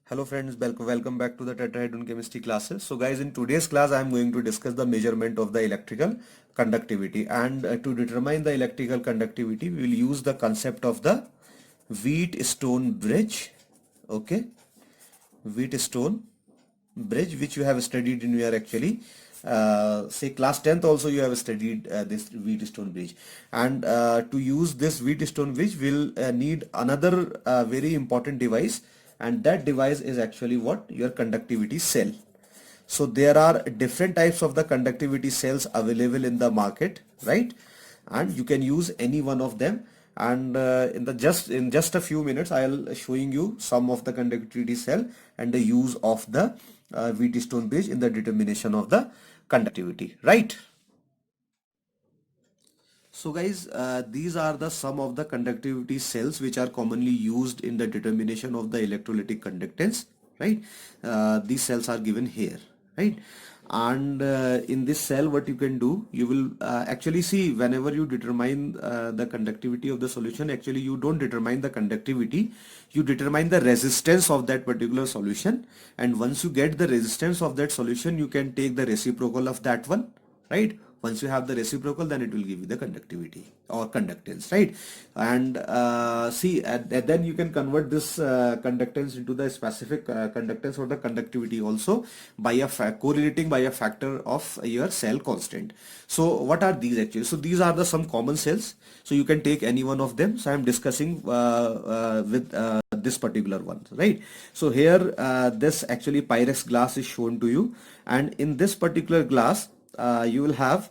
Hello friends, welcome back to the tetrahedron chemistry classes. So guys, in today's class I am going to discuss the measurement of the electrical conductivity, and to determine the electrical conductivity we will use the concept of the Wheatstone bridge. Okay, Wheatstone bridge, which you have studied in your actually say class 10th also you have studied this Wheatstone bridge. And to use this Wheatstone bridge we'll need another very important device, and that device is actually what? Your conductivity cell. So there are different types of the conductivity cells available in the market, right? And you can use any one of them. And in just a few minutes I'll showing you some of the conductivity cell and the use of the Wheatstone bridge in the determination of the conductivity, right? So guys, these are the some of the conductivity cells which are commonly used in the determination of the electrolytic conductance, right? These cells are given here, right? And in this cell what you can do, you will actually see whenever you determine the conductivity of the solution, actually you don't determine the conductivity, you determine the resistance of that particular solution. And once you get the resistance of that solution, you can take the reciprocal of that one, right? Once you have the reciprocal, then it will give you the conductivity or conductance, right? And then you can convert this conductance into the specific conductance or the conductivity also by a correlating by a factor of your cell constant. So what are these actually? So these are the some common cells, so you can take any one of them. So I am discussing with this particular one, right? So here this actually Pyrex glass is shown to you, and in this particular glass you will have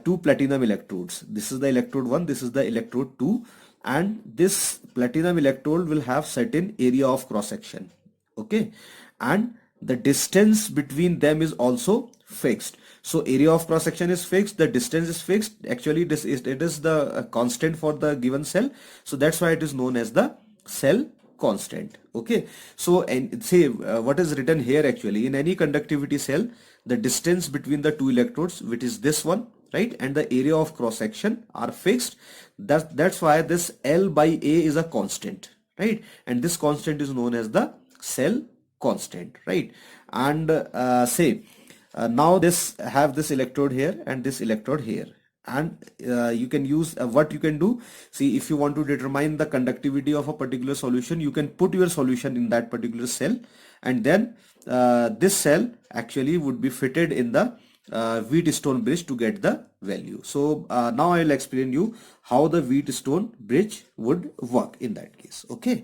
two platinum electrodes. This is the electrode 1, this is the electrode 2, and this platinum electrode will have certain area of cross section, okay, and the distance between them is also fixed. So area of cross section is fixed, the distance is fixed. Actually it is the constant for the given cell, so that's why it is known as the cell constant. Okay, so and say what is written here, actually in any conductivity cell the distance between the two electrodes, which is this one, right, and the area of cross section are fixed. That's why this L by A is a constant, right, and this constant is known as the cell constant, right? And now this have this electrode here and this electrode here, and you can use what you can do. See, if you want to determine the conductivity of a particular solution, you can put your solution in that particular cell, and then this cell actually would be fitted in the Wheatstone bridge to get the value. So now I will explain you how the Wheatstone bridge would work in that case. Okay.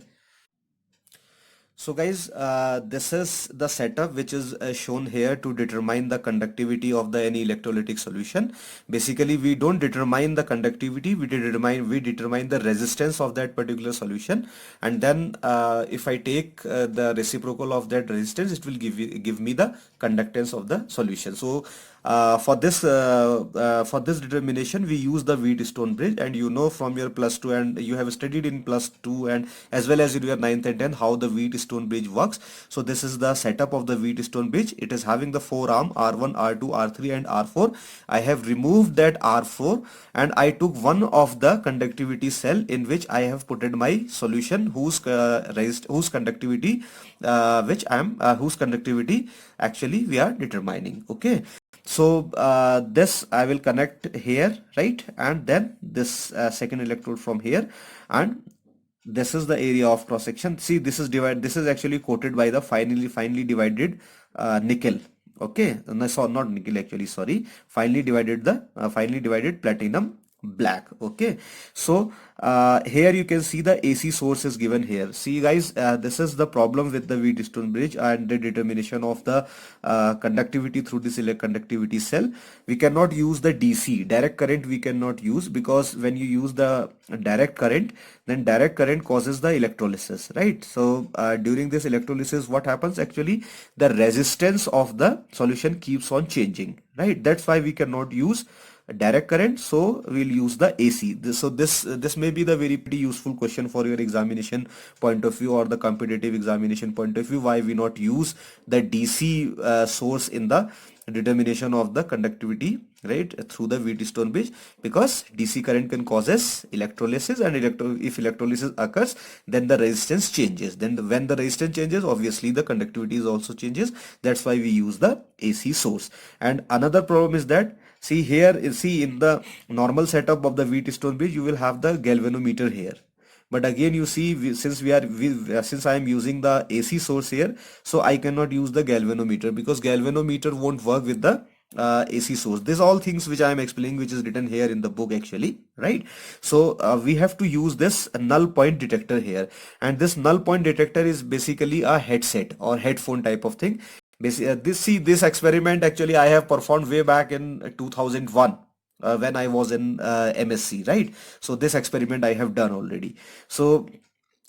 So guys, this is the setup which is shown here to determine the conductivity of the any electrolytic solution. Basically, we don't determine the conductivity, we determine the resistance of that particular solution, and then if I take the reciprocal of that resistance, it will give me the conductance of the solution. So for this determination we use the Wheatstone bridge, and you know from your plus 2, and you have studied in plus 2 and as well as in your 9th and 10th how the Wheatstone bridge works. So this is the setup of the Wheatstone bridge. It is having the 4 arm R1, R2, R3 and R4. I have removed that R4 and I took one of the conductivity cell in which I have put my solution whose conductivity whose conductivity actually we are determining. Okay, so this I will connect here, right, and then this second electrode from here, and this is the area of cross section. See, this is actually coated by the finely divided nickel. Okay, no, so not nickel actually, sorry, finely divided platinum black. Okay, so here you can see the AC source is given here. See guys, this is the problem with the Wheatstone bridge and the determination of the conductivity through this conductivity cell. We cannot use the DC direct current, we cannot use, because when you use the direct current, then direct current causes the electrolysis, right? So during this electrolysis what happens, actually the resistance of the solution keeps on changing, right? That's why we cannot use direct current, so we'll use the AC. This may be the very pretty useful question for your examination point of view or the competitive examination point of view. Why we not use the DC source in the determination of the conductivity, right, through the Wheatstone bridge? Because DC current can causes electrolysis, and if electrolysis occurs, then the resistance changes. Then when the resistance changes, obviously the conductivity is also changes. That's why we use the AC source. And another problem is that, see here, see in the normal setup of the Wheatstone bridge, you will have the galvanometer here. But again, you see, since I am using the AC source here, so I cannot use the galvanometer, because galvanometer won't work with the AC source. These all things which I am explaining, which is written here in the book actually, right? So we have to use this null point detector here, and this null point detector is basically a headset or headphone type of thing. This experiment actually I have performed way back in 2001. When I was in MSc, right? So this experiment I have done already. So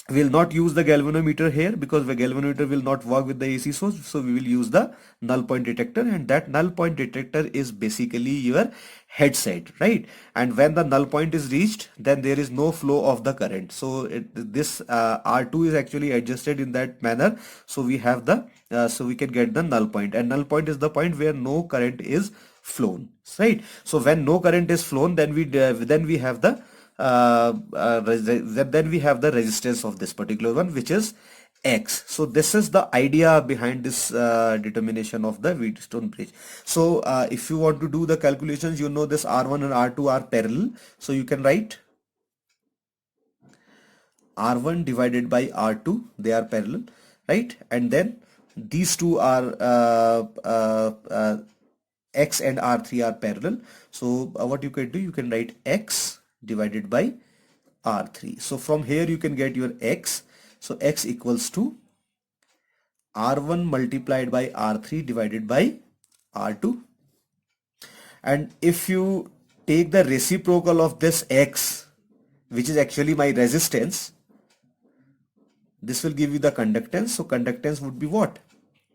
we will not use the galvanometer here, because the galvanometer will not work with the AC source. So we will use the null point detector, and that null point detector is basically your headset, right? And when the null point is reached, then there is no flow of the current. So this R2 is actually adjusted in that manner. So we have the so we can get the null point, and null point is the point where no current is flown, right? So when no current is flown, then we have the then we have the resistance of this particular one, which is X. So this is the idea behind this determination of the Wheatstone bridge. So if you want to do the calculations, you know this R1 and R2 are parallel, so you can write R1 divided by R2, they are parallel, right? And then these two are X and R3 are parallel. So what you can do, you can write X divided by R3. So from here you can get your X. So X equals to R1 multiplied by R3 divided by R2. And if you take the reciprocal of this X, which is actually my resistance, this will give you the conductance. So conductance would be what?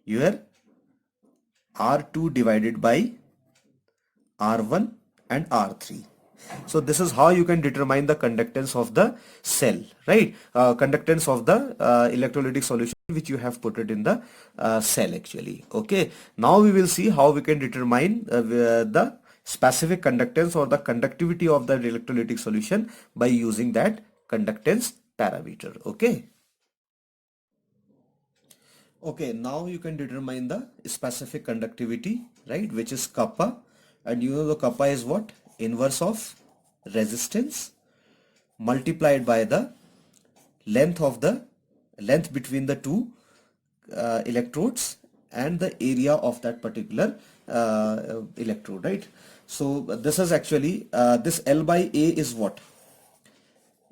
Your R2 divided by R1 and R3. So this is how you can determine the conductance of the cell, right? Conductance of the electrolytic solution which you have put it in the cell actually. Okay. Now we will see how we can determine the specific conductance or the conductivity of the electrolytic solution by using that conductance parameter. Okay. Okay, now you can determine the specific conductivity, right, which is kappa, and you know the kappa is what? Inverse of resistance multiplied by the length between the two electrodes and the area of that particular electrode, right? So this is actually this L by A is what?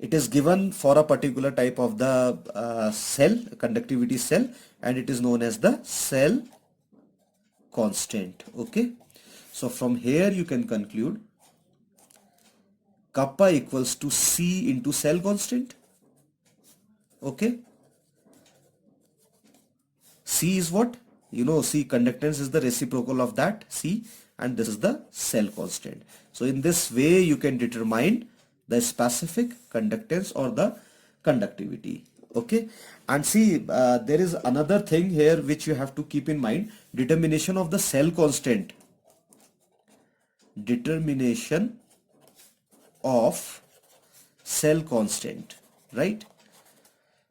It is given for a particular type of the cell, conductivity cell, and it is known as the cell constant. Okay, so from here you can conclude kappa equals to C into cell constant. Okay, C is what? You know, C, conductance is the reciprocal of that C, and this is the cell constant. So in this way you can determine the specific conductance or the conductivity. Okay, and see there is another thing here which you have to keep in mind: determination of the cell constant. Determination of cell constant, right?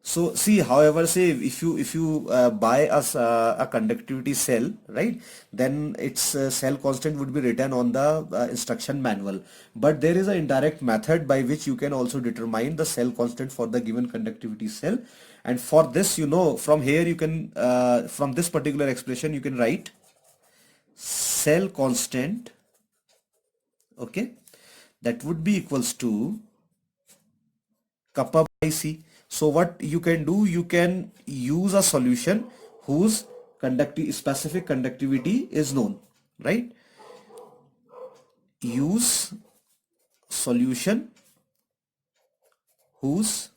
So see, however, say if you buy us a conductivity cell, right, then its cell constant would be written on the instruction manual. But there is an indirect method by which you can also determine the cell constant for the given conductivity cell. And for this, you know, from here you can from this particular expression you can write cell constant. Okay, that would be equals to kappa by C. So what you can do, you can use a solution whose specific conductivity is known, right? Use solution whose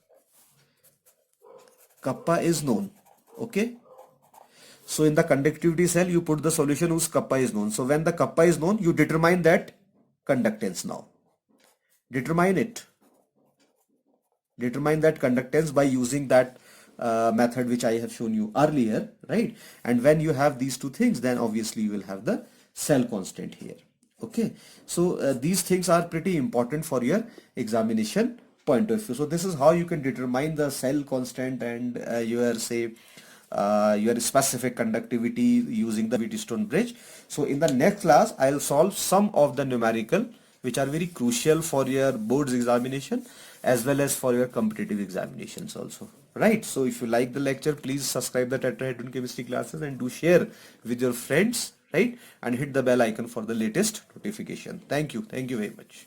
kappa is known. Okay. So in the conductivity cell, you put the solution whose kappa is known. So when the kappa is known, you determine that conductance now. Determine it. Determine that conductance by using that method which I have shown you earlier, right? And when you have these two things, then obviously you will have the cell constant here. Okay, so these things are pretty important for your examination point of view. So this is how you can determine the cell constant and your specific conductivity using the Wheatstone bridge. So in the next class, I'll solve some of the numerical which are very crucial for your board's examination as well as for your competitive examinations also, right? So if you like the lecture, please subscribe the Tetrahedron Chemistry classes and do share with your friends, right? And hit the bell icon for the latest notification. Thank you very much.